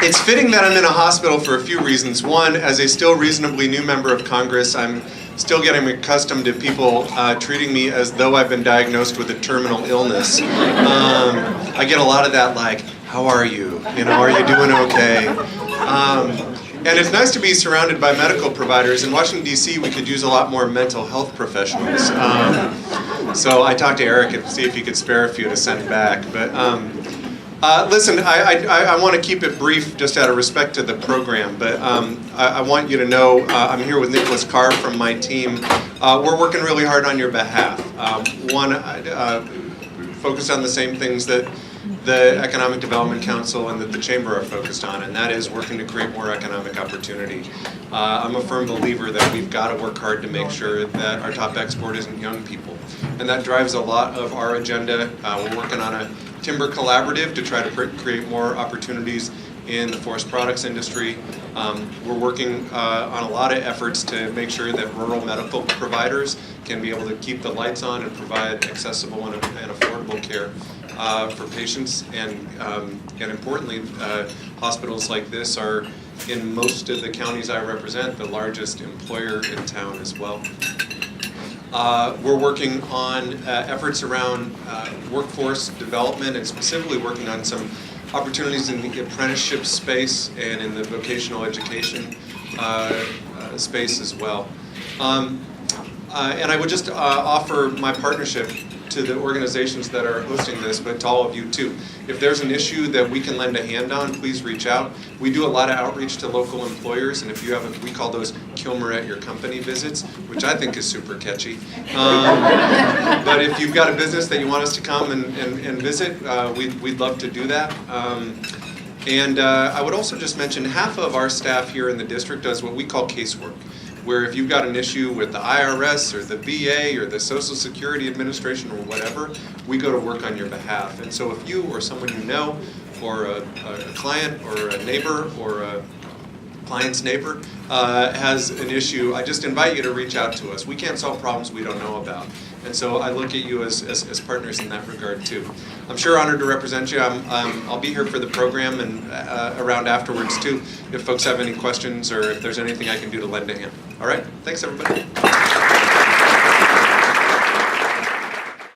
It's fitting that I'm in a hospital for a few reasons. One, as a still reasonably new member of Congress, I'm still getting accustomed to people treating me as though I've been diagnosed with a terminal illness. I get a lot of that, like, how are you? You know, are you doing okay? And it's nice to be surrounded by medical providers. In Washington, D.C., we could use a lot more mental health professionals. So I talked to Eric and see if he could spare a few to send back. But listen, I want to keep it brief just out of respect to the program. But I want you to know I'm here with Nicholas Carr from my team. We're working really hard on your behalf. Focused on the same things that the Economic Development Council and that the Chamber are focused on, and that is working to create more economic opportunity. I'm a firm believer that we've got to work hard to make sure that our top export isn't young people, and that drives a lot of our agenda. We're working on a timber collaborative to try to create more opportunities in the forest products industry. We're working on a lot of efforts to make sure that rural medical providers can be able to keep the lights on and provide accessible and affordable care for patients, and importantly, hospitals like this are, in most of the counties I represent, the largest employer in town as well. We're working on efforts around workforce development, and specifically working on some opportunities in the apprenticeship space and in the vocational education space as well. And I would just offer my partnership to the organizations that are hosting this, but to all of you too. If there's an issue that we can lend a hand on, please reach out. We do a lot of outreach to local employers, and if you have we call those Kilmer at your company visits, which I think is super catchy. But if you've got a business that you want us to come and visit, we'd love to do that. And I would also just mention half of our staff here in the district does what we call casework, where if you've got an issue with the IRS or the VA or the Social Security Administration or whatever, we go to work on your behalf. And so if you or someone you know, or a client or a neighbor or a client's neighbor has an issue, I just invite you to reach out to us. We can't solve problems we don't know about. And so I look at you as partners in that regard too. I'm sure honored to represent you. I'll be here for the program and around afterwards too, if folks have any questions or if there's anything I can do to lend a hand. All right, thanks everybody.